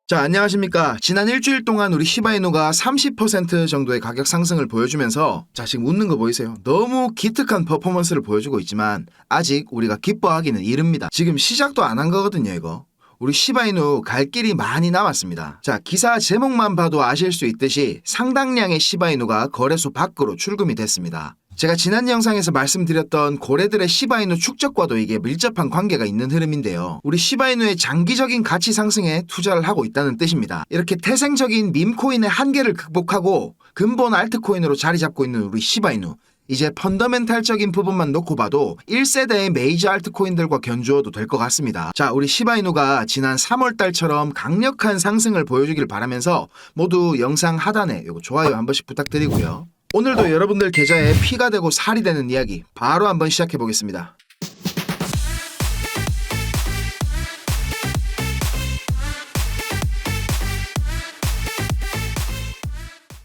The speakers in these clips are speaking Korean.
자, 안녕하십니까. 지난 일주일 동안 우리 시바이누가 30% 정도의 가격 상승을 보여주면서 자, 지금 웃는 거 보이세요? 너무 기특한 퍼포먼스를 보여주고 있지만 아직 우리가 기뻐하기는 이릅니다. 지금 시작도 안 한 거거든요, 이거. 우리 시바이누 갈 길이 많이 남았습니다. 자, 기사 제목만 봐도 아실 수 있듯이 상당량의 시바이누가 거래소 밖으로 출금이 됐습니다. 제가 지난 영상에서 말씀드렸던 고래들의 시바이누 축적과도 이게 밀접한 관계가 있는 흐름인데요. 우리 시바이누의 장기적인 가치 상승에 투자를 하고 있다는 뜻입니다. 이렇게 태생적인 밈코인의 한계를 극복하고 근본 알트코인으로 자리 잡고 있는 우리 시바이누. 이제 펀더멘탈적인 부분만 놓고 봐도 1세대의 메이저 알트코인들과 견주어도 될 것 같습니다. 자, 우리 시바이누가 지난 3월달처럼 강력한 상승을 보여주길 바라면서 모두 영상 하단에 요거 좋아요 한 번씩 부탁드리고요. 오늘도 여러분들 계좌에 피가 되고 살이 되는 이야기 바로 한번 시작해 보겠습니다.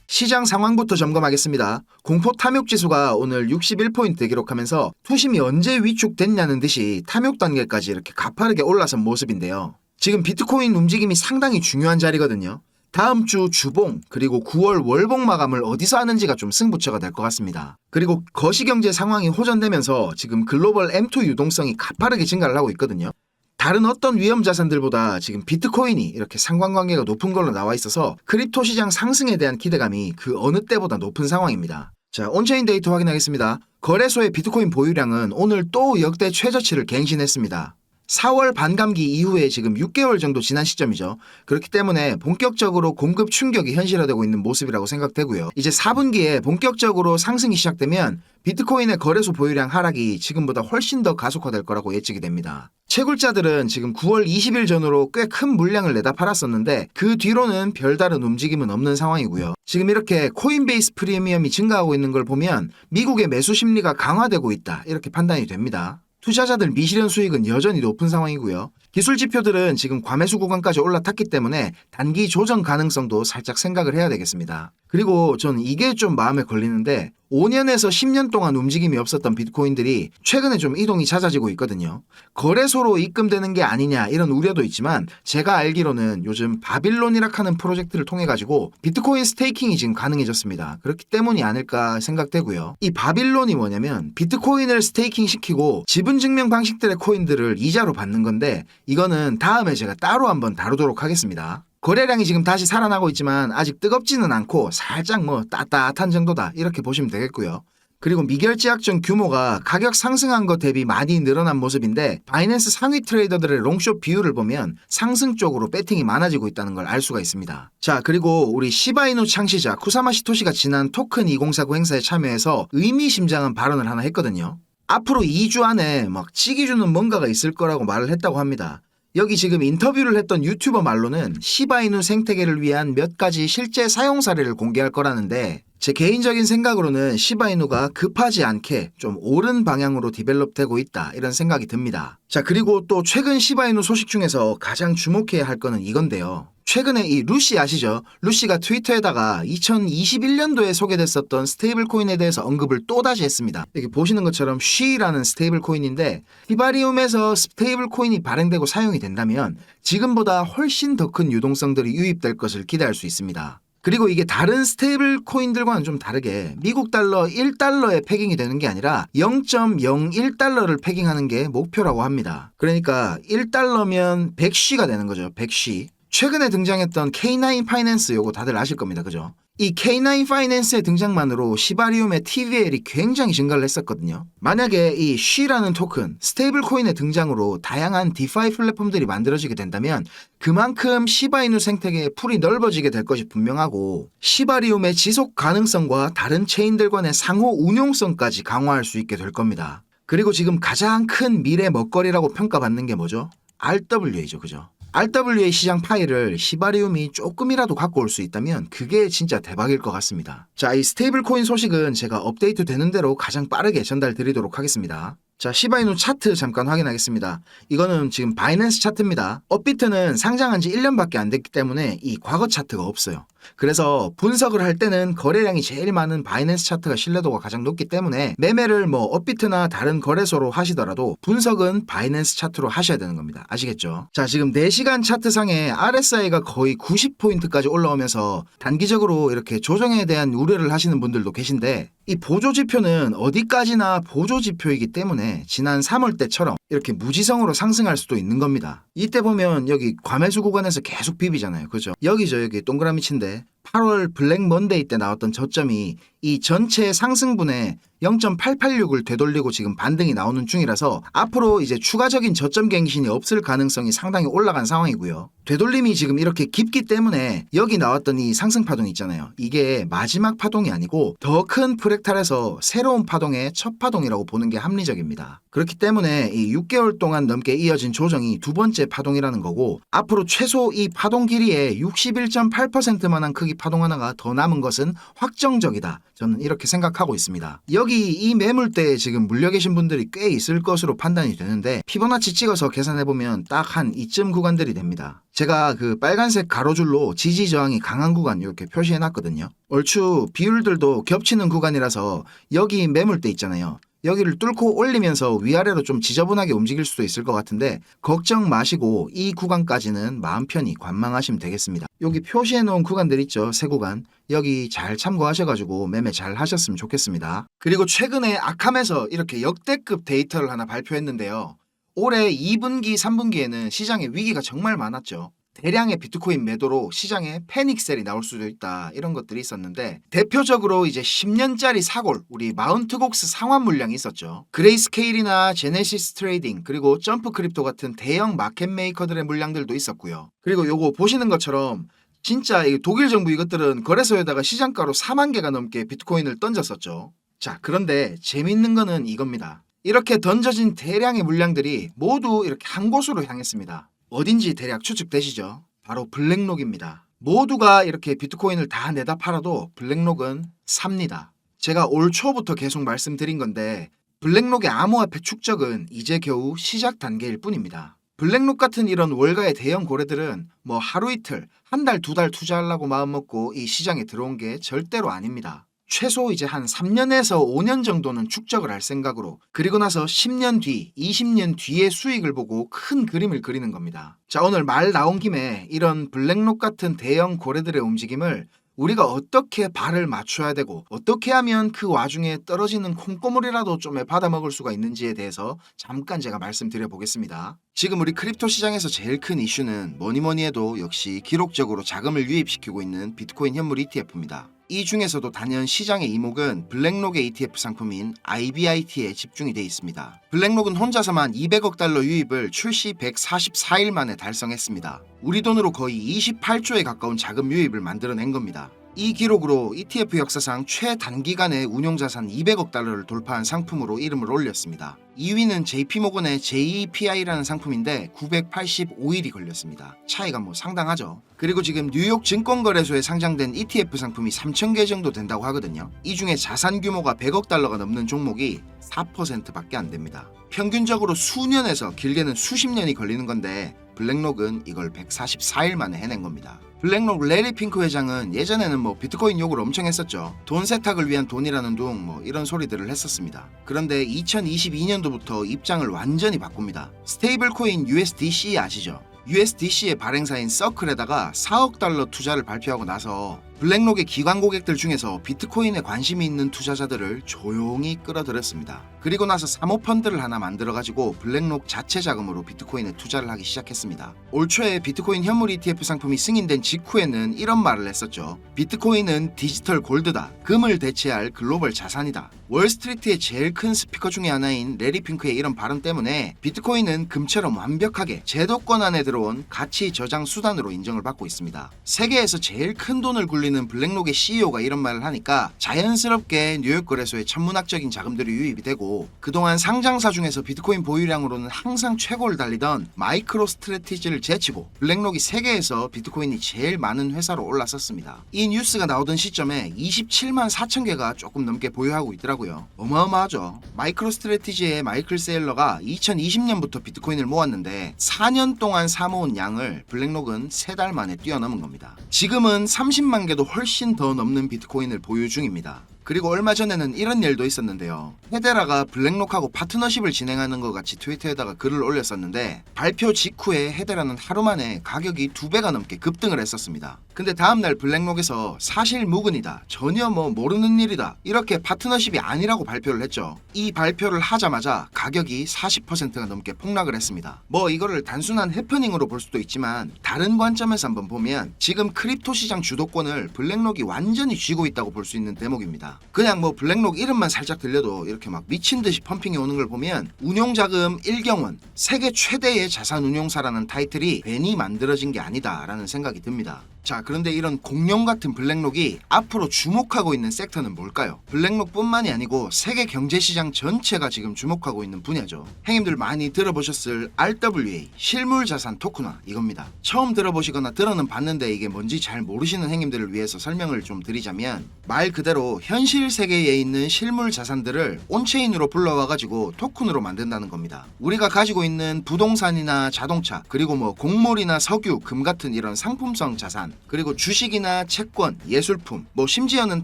시장 상황부터 점검하겠습니다. 공포 탐욕 지수가 오늘 61포인트 기록하면서 투심이 언제 위축됐냐는 듯이 탐욕 단계까지 이렇게 가파르게 올라선 모습인데요. 지금 비트코인 움직임이 상당히 중요한 자리거든요. 다음 주 주봉 그리고 9월 월봉 마감을 어디서 하는지가 좀 승부처가 될 것 같습니다. 그리고 거시경제 상황이 호전되면서 지금 글로벌 M2 유동성이 가파르게 증가를 하고 있거든요. 다른 어떤 위험 자산들보다 지금 비트코인이 이렇게 상관관계가 높은 걸로 나와 있어서 크립토 시장 상승에 대한 기대감이 그 어느 때보다 높은 상황입니다. 자, 온체인 데이터 확인하겠습니다. 거래소의 비트코인 보유량은 오늘 또 역대 최저치를 갱신했습니다. 4월 반감기 이후에 지금 6개월 정도 지난 시점이죠. 그렇기 때문에 본격적으로 공급 충격이 현실화되고 있는 모습이라고 생각되고요. 이제 4분기에 본격적으로 상승이 시작되면 비트코인의 거래소 보유량 하락이 지금보다 훨씬 더 가속화될 거라고 예측이 됩니다. 채굴자들은 지금 9월 20일 전후로 꽤 큰 물량을 내다 팔았었는데 그 뒤로는 별다른 움직임은 없는 상황이고요. 지금 이렇게 코인베이스 프리미엄이 증가하고 있는 걸 보면 미국의 매수 심리가 강화되고 있다 이렇게 판단이 됩니다. 투자자들 미실현 수익은 여전히 높은 상황이고요. 기술 지표들은 지금 과매수 구간까지 올라탔기 때문에 단기 조정 가능성도 살짝 생각을 해야 되겠습니다. 그리고 전 이게 좀 마음에 걸리는데 5년에서 10년 동안 움직임이 없었던 비트코인들이 최근에 좀 이동이 잦아지고 있거든요. 거래소로 입금되는 게 아니냐 이런 우려도 있지만 제가 알기로는 요즘 바빌론이라 하는 프로젝트를 통해 가지고 비트코인 스테이킹이 지금 가능해졌습니다. 그렇기 때문이 아닐까 생각되고요. 이 바빌론이 뭐냐면 비트코인을 스테이킹 시키고 지분 증명 방식들의 코인들을 이자로 받는 건데 이거는 다음에 제가 따로 한번 다루도록 하겠습니다. 거래량이 지금 다시 살아나고 있지만 아직 뜨겁지는 않고 살짝 따뜻한 정도다 이렇게 보시면 되겠고요. 그리고 미결제약정 규모가 가격 상승한 것 대비 많이 늘어난 모습인데 바이낸스 상위 트레이더들의 롱숏 비율을 보면 상승 쪽으로 배팅이 많아지고 있다는 걸 알 수가 있습니다. 자, 그리고 우리 시바이누 창시자 쿠사마 시토시가 지난 토큰 2049 행사에 참여해서 의미심장한 발언을 하나 했거든요. 앞으로 2주 안에 막 치기 주는 뭔가가 있을 거라고 말을 했다고 합니다. 여기 지금 인터뷰를 했던 유튜버 말로는 시바이누 생태계를 위한 몇 가지 실제 사용 사례를 공개할 거라는데 제 개인적인 생각으로는 시바이누가 급하지 않게 좀 옳은 방향으로 디벨롭되고 있다 이런 생각이 듭니다. 자, 그리고 또 최근 시바이누 소식 중에서 가장 주목해야 할 거는 이건데요. 최근에 이 루시 아시죠? 루시가 트위터에다가 2021년도에 소개됐었던 스테이블 코인에 대해서 언급을 또다시 했습니다. 여기 보시는 것처럼 쉬라는 스테이블 코인인데 히바리움에서 스테이블 코인이 발행되고 사용이 된다면 지금보다 훨씬 더 큰 유동성들이 유입될 것을 기대할 수 있습니다. 그리고 이게 다른 스테이블 코인들과는 좀 다르게 미국 달러 1달러에 패깅이 되는 게 아니라 0.01달러를 패깅하는 게 목표라고 합니다. 그러니까 1달러면 100쉬가 되는 거죠. 100쉬. 최근에 등장했던 K9 파이낸스 요거 다들 아실 겁니다. 그죠? 이 K9 파이낸스의 등장만으로 시바리움의 TVL이 굉장히 증가를 했었거든요. 만약에 이 쉬라는 토큰, 스테이블 코인의 등장으로 다양한 디파이 플랫폼들이 만들어지게 된다면 그만큼 시바이누 생태계의 풀이 넓어지게 될 것이 분명하고 시바리움의 지속 가능성과 다른 체인들 간의 상호 운용성까지 강화할 수 있게 될 겁니다. 그리고 지금 가장 큰 미래 먹거리라고 평가받는 게 뭐죠? RWA죠. 그죠? RWA 시장 파일을 시바리움이 조금이라도 갖고 올 수 있다면 그게 진짜 대박일 것 같습니다. 자, 이 스테이블 코인 소식은 제가 업데이트 되는 대로 가장 빠르게 전달 드리도록 하겠습니다. 자, 시바이누 차트 잠깐 확인하겠습니다. 이거는 지금 바이낸스 차트입니다. 업비트는 상장한 지 1년밖에 안 됐기 때문에 이 과거 차트가 없어요. 그래서 분석을 할 때는 거래량이 제일 많은 바이낸스 차트가 신뢰도가 가장 높기 때문에 매매를 뭐 업비트나 다른 거래소로 하시더라도 분석은 바이낸스 차트로 하셔야 되는 겁니다. 아시겠죠? 자, 지금 4시간 차트상에 RSI가 거의 90포인트까지 올라오면서 단기적으로 이렇게 조정에 대한 우려를 하시는 분들도 계신데, 이 보조지표는 어디까지나 보조지표이기 때문에 지난 3월 때처럼 이렇게 무지성으로 상승할 수도 있는 겁니다. 이때 보면 여기 과매수 구간에서 계속 비비잖아요. 그죠? 여기죠. 여기 동그라미 친데 8월 블랙 먼데이 때 나왔던 저점이 이 전체 상승분의 0.886을 되돌리고 지금 반등이 나오는 중이라서 앞으로 이제 추가적인 저점 갱신이 없을 가능성이 상당히 올라간 상황이고요. 되돌림이 지금 이렇게 깊기 때문에 여기 나왔던 이 상승 파동 있잖아요. 이게 마지막 파동이 아니고 더 큰 프랙탈에서 새로운 파동의 첫 파동이라고 보는 게 합리적입니다. 그렇기 때문에 이 6개월 동안 넘게 이어진 조정이 두 번째 파동이라는 거고, 앞으로 최소 이 파동 길이의 61.8%만한 크기 파동 하나가 더 남은 것은 확정적이다. 저는 이렇게 생각하고 있습니다. 여기 이 매물대에 지금 물려 계신 분들이 꽤 있을 것으로 판단이 되는데, 피보나치 찍어서 계산해보면 딱 한 이쯤 구간들이 됩니다. 제가 그 빨간색 가로줄로 지지 저항이 강한 구간 이렇게 표시해 놨거든요. 얼추 비율들도 겹치는 구간이라서 여기 매물대 있잖아요. 여기를 뚫고 올리면서 위아래로 좀 지저분하게 움직일 수도 있을 것 같은데 걱정 마시고 이 구간까지는 마음 편히 관망하시면 되겠습니다. 여기 표시해 놓은 구간들 있죠. 세 구간. 여기 잘 참고하셔가지고 매매 잘 하셨으면 좋겠습니다. 그리고 최근에 아캄에서 이렇게 역대급 데이터를 하나 발표했는데요. 올해 2분기, 3분기에는 시장에 위기가 정말 많았죠. 대량의 비트코인 매도로 시장에 패닉셀이 나올 수도 있다, 이런 것들이 있었는데, 대표적으로 이제 10년짜리 사골, 우리 마운트곡스 상환 물량이 있었죠. 그레이스케일이나 제네시스 트레이딩, 그리고 점프 크립토 같은 대형 마켓 메이커들의 물량들도 있었고요. 그리고 요거 보시는 것처럼 진짜 이 독일 정부 이것들은 거래소에다가 시장가로 4만 개가 넘게 비트코인을 던졌었죠. 자, 그런데 재밌는 거는 이겁니다. 이렇게 던져진 대량의 물량들이 모두 이렇게 한 곳으로 향했습니다. 어딘지 대략 추측되시죠? 바로 블랙록입니다. 모두가 이렇게 비트코인을 다 내다 팔아도 블랙록은 삽니다. 제가 올 초부터 계속 말씀드린 건데, 블랙록의 암호화폐 축적은 이제 겨우 시작 단계일 뿐입니다. 블랙록 같은 이런 월가의 대형 고래들은 뭐 하루 이틀, 한 달, 두 달 투자하려고 마음먹고 이 시장에 들어온 게 절대로 아닙니다. 최소 이제 한 3년에서 5년 정도는 축적을 할 생각으로, 그리고 나서 10년 뒤, 20년 뒤의 수익을 보고 큰 그림을 그리는 겁니다. 자, 오늘 말 나온 김에 이런 블랙록 같은 대형 고래들의 움직임을 우리가 어떻게 발을 맞춰야 되고, 어떻게 하면 그 와중에 떨어지는 콩고물이라도 좀 받아먹을 수가 있는지에 대해서 잠깐 제가 말씀드려 보겠습니다. 지금 우리 크립토 시장에서 제일 큰 이슈는 뭐니 해도 역시 기록적으로 자금을 유입시키고 있는 비트코인 현물 ETF입니다. 이 중에서도 단연 시장의 이목은 블랙록의 ETF 상품인 IBIT에 집중이 되어 있습니다. 블랙록은 혼자서만 200억 달러 유입을 출시 144일 만에 달성했습니다. 우리 돈으로 거의 28조에 가까운 자금 유입을 만들어낸 겁니다. 이 기록으로 ETF 역사상 최단기간에 운용자산 200억 달러를 돌파한 상품으로 이름을 올렸습니다. 2위는 JP모건의 JEPI라는 상품인데 985일이 걸렸습니다. 차이가 뭐 상당하죠. 그리고 지금 뉴욕 증권거래소에 상장된 ETF 상품이 3,000개 정도 된다고 하거든요. 이 중에 자산 규모가 100억 달러가 넘는 종목이 4%밖에 안 됩니다. 평균적으로 수년에서 길게는 수십 년이 걸리는 건데, 블랙록은 이걸 144일 만에 해낸 겁니다. 블랙록 레리 핑크 회장은 예전에는 뭐 비트코인 욕을 엄청 했었죠. 돈 세탁을 위한 돈이라는 둥 뭐 이런 소리들을 했었습니다. 그런데 2022년도부터 입장을 완전히 바꿉니다. 스테이블 코인 USDC 아시죠? USDC의 발행사인 서클에다가 4억 달러 투자를 발표하고 나서 블랙록의 기관 고객들 중에서 비트코인에 관심이 있는 투자자들을 조용히 끌어들였습니다. 그리고 나서 사모펀드를 하나 만들어가지고 블랙록 자체 자금으로 비트코인에 투자를 하기 시작했습니다. 올 초에 비트코인 현물 ETF 상품이 승인된 직후에는 이런 말을 했었죠. 비트코인은 디지털 골드다. 금을 대체할 글로벌 자산이다. 월스트리트의 제일 큰 스피커 중에 하나인 레리 핑크의 이런 발언 때문에 비트코인은 금처럼 완벽하게 제도권 안에 들어온 가치 저장 수단으로 인정을 받고 있습니다. 세계에서 제일 큰 돈을 굴리는 보이는 블랙록의 CEO가 이런 말을 하니까 자연스럽게 뉴욕 거래소에 천문학적인 자금들이 유입이 되고, 그동안 상장사 중에서 비트코인 보유량으로는 항상 최고를 달리던 마이크로 스트래티지를 제치고 블랙록이 세계에서 비트코인이 제일 많은 회사로 올라섰습니다. 이 뉴스가 나오던 시점에 27만 4천 개가 조금 넘게 보유하고 있더라고요. 어마어마하죠. 마이크로 스트래티지의 마이클 세일러가 2020년부터 비트코인을 모았는데 4년 동안 사모은 양을 블랙록은 3달 만에 뛰어넘은 겁니다. 지금은 30만 개도 훨씬 더 넘는 비트코인을 보유 중입니다. 그리고 얼마 전에는 이런 일도 있었는데요. 헤데라가 블랙록하고 파트너십을 진행하는 것 같이 트위터에다가 글을 올렸었는데, 발표 직후에 헤데라는 하루 만에 가격이 2배가 넘게 급등을 했었습니다. 근데 다음날 블랙록에서 사실 무근이다, 전혀 모르는 일이다, 이렇게 파트너십이 아니라고 발표를 했죠. 이 발표를 하자마자 가격이 40%가 넘게 폭락을 했습니다. 이거를 단순한 해프닝으로 볼 수도 있지만, 다른 관점에서 한번 보면 지금 크립토 시장 주도권을 블랙록이 완전히 쥐고 있다고 볼 수 있는 대목입니다. 그냥 블랙록 이름만 살짝 들려도 이렇게 막 미친듯이 펌핑이 오는 걸 보면 운용자금 1경원, 세계 최대의 자산 운용사라는 타이틀이 괜히 만들어진 게 아니다라는 생각이 듭니다. 자, 그런데 이런 공룡 같은 블랙록이 앞으로 주목하고 있는 섹터는 뭘까요? 블랙록뿐만이 아니고 세계 경제시장 전체가 지금 주목하고 있는 분야죠. 형님들 많이 들어보셨을 RWA, 실물자산 토큰화, 이겁니다. 처음 들어보시거나 들어는 봤는데 이게 뭔지 잘 모르시는 형님들을 위해서 설명을 좀 드리자면, 말 그대로 현실 세계에 있는 실물 자산들을 온체인으로 불러와가지고 토큰으로 만든다는 겁니다. 우리가 가지고 있는 부동산이나 자동차, 그리고 곡물이나 석유, 금 같은 이런 상품성 자산, 그리고 주식이나 채권, 예술품, 심지어는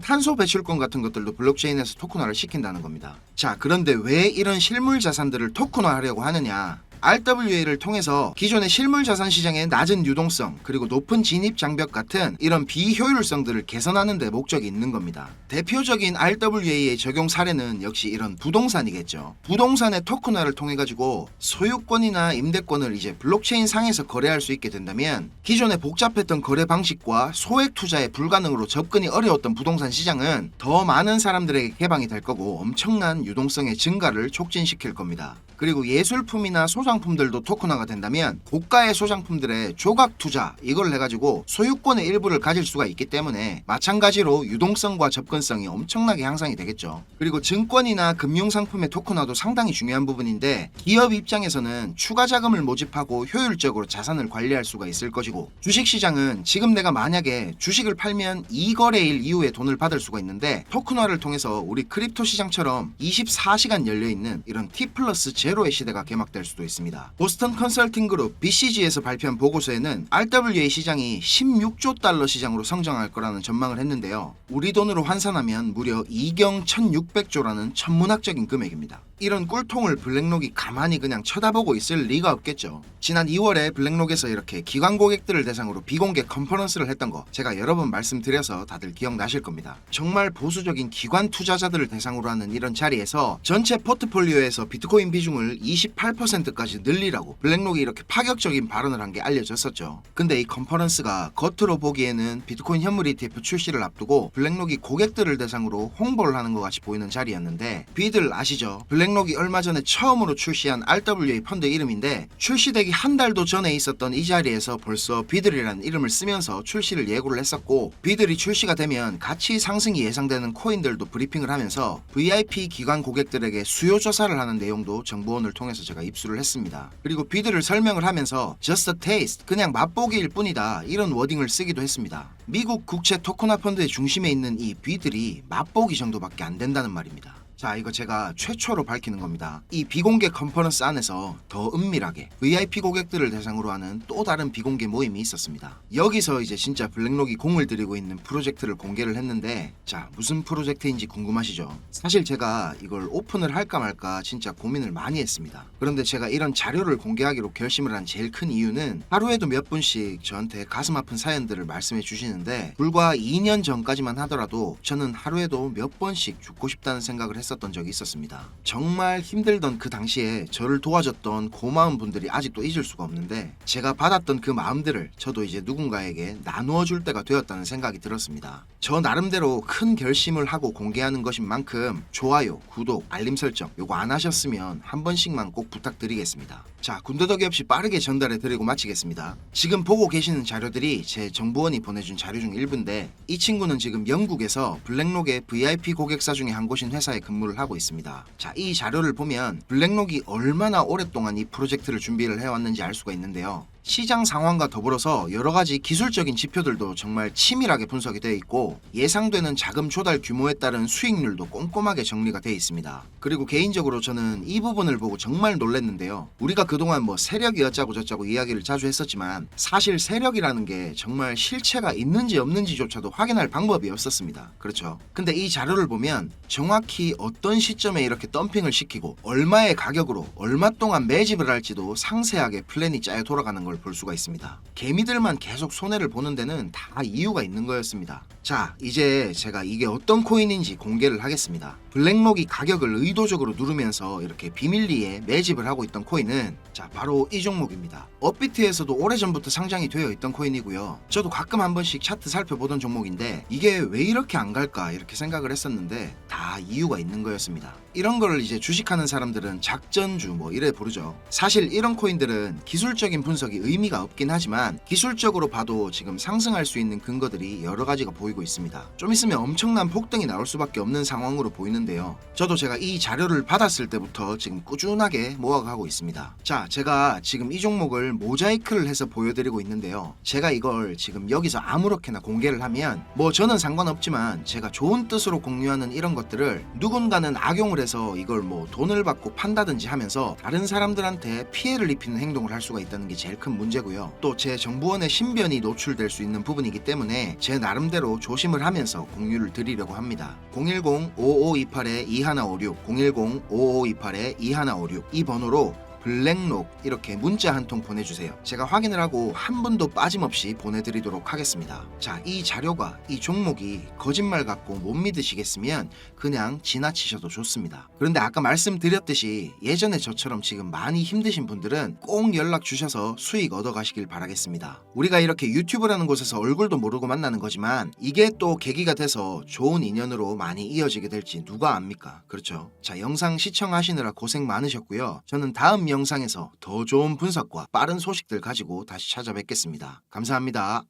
탄소 배출권 같은 것들도 블록체인에서 토큰화를 시킨다는 겁니다. 자, 그런데 왜 이런 실물 자산들을 토큰화하려고 하느냐? RWA를 통해서 기존의 실물 자산 시장의 낮은 유동성, 그리고 높은 진입 장벽 같은 이런 비효율성들을 개선하는 데 목적이 있는 겁니다. 대표적인 RWA의 적용 사례는 역시 이런 부동산이겠죠. 부동산의 토큰화를 통해 가지고 소유권이나 임대권을 이제 블록체인 상에서 거래할 수 있게 된다면, 기존의 복잡했던 거래 방식과 소액 투자의 불가능으로 접근이 어려웠던 부동산 시장은 더 많은 사람들에게 개방이 될 거고, 엄청난 유동성의 증가를 촉진시킬 겁니다. 그리고 예술품이나 소장품들도 토큰화가 된다면 고가의 소장품들의 조각 투자, 이걸 해가지고 소유권의 일부를 가질 수가 있기 때문에 마찬가지로 유동성과 접근성이 엄청나게 향상이 되겠죠. 그리고 증권이나 금융상품의 토큰화도 상당히 중요한 부분인데, 기업 입장에서는 추가 자금을 모집하고 효율적으로 자산을 관리할 수가 있을 것이고, 주식시장은 지금 내가 만약에 주식을 팔면 2거래일 이후에 돈을 받을 수가 있는데, 토큰화를 통해서 우리 크립토 시장처럼 24시간 열려있는 이런 T+0의 시대가 개막될 수도 있습니다. 보스턴 컨설팅 그룹 BCG에서 발표한 보고서에는 RWA 시장이 16조 달러 시장으로 성장할 거라는 전망을 했는데요. 우리 돈으로 환산하면 무려 2경 1600조라는 천문학적인 금액입니다. 이런 꿀통을 블랙록이 가만히 그냥 쳐다보고 있을 리가 없겠죠. 지난 2월에 블랙록에서 이렇게 기관 고객들을 대상으로 비공개 컨퍼런스를 했던 거 제가 여러 번 말씀드려서 다들 기억나실 겁니다. 정말 보수적인 기관 투자자들을 대상으로 하는 이런 자리에서 전체 포트폴리오에서 비트코인 비중을 28%까지 늘리라고 블랙록이 이렇게 파격적인 발언을 한 게 알려졌었죠. 근데 이 컨퍼런스가 겉으로 보기에는 비트코인 현물 ETF 출시를 앞두고 블랙록이 고객들을 대상으로 홍보를 하는 것 같이 보이는 자리였는데, 비들 아시죠? 블랙록이 얼마 전에 처음으로 출시한 RWA 펀드 이름인데, 출시되기 한 달도 전에 있었던 이 자리에서 벌써 비들이라는 이름을 쓰면서 출시를 예고를 했었고, 비들이 출시가 되면 가치 상승이 예상되는 코인들도 브리핑을 하면서 VIP 기관 고객들에게 수요 조사를 하는 내용도 정보원을 통해서 제가 입수를 했습니다. 그리고 비들을 설명을 하면서 Just a taste, 그냥 맛보기일 뿐이다, 이런 워딩을 쓰기도 했습니다. 미국 국채 토큰화 펀드의 중심에 있는 이 비들이 맛보기 정도밖에 안 된다는 말입니다. 자, 이거 제가 최초로 밝히는 겁니다. 이 비공개 컨퍼런스 안에서 더 은밀하게 VIP 고객들을 대상으로 하는 또 다른 비공개 모임이 있었습니다. 여기서 이제 진짜 블랙록이 공을 들이고 있는 프로젝트를 공개를 했는데, 자, 무슨 프로젝트인지 궁금하시죠? 사실 제가 이걸 오픈을 할까 말까 진짜 고민을 많이 했습니다. 그런데 제가 이런 자료를 공개하기로 결심을 한 제일 큰 이유는, 하루에도 몇 분씩 저한테 가슴 아픈 사연들을 말씀해 주시는데, 불과 2년 전까지만 하더라도 저는 하루에도 몇 번씩 죽고 싶다는 생각을 했었거든요. 했었던 적이 있었습니다. 정말 힘들던 그 당시에 저를 도와줬던 고마운 분들이 아직도 잊을 수가 없는데, 제가 받았던 그 마음들을 저도 이제 누군가에게 나누어 줄 때가 되었다는 생각이 들었습니다. 저 나름대로 큰 결심을 하고 공개하는 것인 만큼 좋아요, 구독, 알림 설정 요거 안 하셨으면 한 번씩만 꼭 부탁드리겠습니다. 자, 군더더기 없이 빠르게 전달해 드리고 마치겠습니다. 지금 보고 계시는 자료들이 제 정보원이 보내준 자료 중 일부인데, 이 친구는 지금 영국에서 블랙록의 VIP 고객사 중에 한 곳인 회사에 근무를 하고 있습니다. 자, 이 자료를 보면 블랙록이 얼마나 오랫동안 이 프로젝트를 준비를 해왔는지 알 수가 있는데요. 시장 상황과 더불어서 여러 가지 기술적인 지표들도 정말 치밀하게 분석이 되어 있고, 예상되는 자금 조달 규모에 따른 수익률도 꼼꼼하게 정리가 되어 있습니다. 그리고 개인적으로 저는 이 부분을 보고 정말 놀랐는데요. 우리가 그동안 뭐 세력이 어쩌고 저쩌고 이야기를 자주 했었지만, 사실 세력이라는 게 정말 실체가 있는지 없는지조차도 확인할 방법이 없었습니다. 그렇죠? 근데 이 자료를 보면 정확히 어떤 시점에 이렇게 덤핑을 시키고 얼마의 가격으로 얼마 동안 매집을 할지도 상세하게 플랜이 짜여 돌아가는 걸 볼 수가 있습니다. 개미들만 계속 손해를 보는 데는 다 이유가 있는 거였습니다. 자, 이제 제가 이게 어떤 코인인지 공개를 하겠습니다. 블랙록이 가격을 의도적으로 누르면서 이렇게 비밀리에 매집을 하고 있던 코인은 자, 바로 이 종목입니다. 업비트에서도 오래전부터 상장이 되어 있던 코인이고요. 저도 가끔 한 번씩 차트 살펴보던 종목인데, 이게 왜 이렇게 안 갈까 이렇게 생각을 했었는데 다 이유가 있는 거였습니다. 이런 거를 이제 주식하는 사람들은 작전주 뭐 이래 부르죠. 사실 이런 코인들은 기술적인 분석이 의미가 없긴 하지만 기술적으로 봐도 지금 상승할 수 있는 근거들이 여러 가지가 보이고 있습니다. 좀 있으면 엄청난 폭등이 나올 수밖에 없는 상황으로 보이는데요. 저도 제가 이 자료를 받았을 때부터 지금 꾸준하게 모아가고 있습니다. 자, 제가 지금 이 종목을 모자이크를 해서 보여드리고 있는데요. 제가 이걸 지금 여기서 아무렇게나 공개를 하면 뭐 저는 상관없지만, 제가 좋은 뜻으로 공유하는 이런 것들을 누군가는 악용을 해서 이걸 뭐 돈을 받고 판다든지 하면서 다른 사람들한테 피해를 입히는 행동을 할 수가 있다는 게 제일 큰 문제고요. 또 제 정보원의 신변이 노출될 수 있는 부분이기 때문에 제 나름대로 조심을 하면서 공유를 드리려고 합니다. 010-5528-2156 010-5528-2156 이 번호로 블랙록 이렇게 문자 한 통 보내주세요. 제가 확인을 하고 한 분도 빠짐없이 보내드리도록 하겠습니다. 자, 이 자료가 이 종목이 거짓말 같고 못 믿으시겠으면 그냥 지나치셔도 좋습니다. 그런데 아까 말씀드렸듯이 예전에 저처럼 지금 많이 힘드신 분들은 꼭 연락 주셔서 수익 얻어 가시길 바라겠습니다. 우리가 이렇게 유튜브라는 곳에서 얼굴도 모르고 만나는 거지만, 이게 또 계기가 돼서 좋은 인연으로 많이 이어지게 될지 누가 압니까? 그렇죠? 자, 영상 시청하시느라 고생 많으셨고요. 저는 다음 영상에서 더 좋은 분석과 빠른 소식들 가지고 다시 찾아뵙겠습니다. 감사합니다.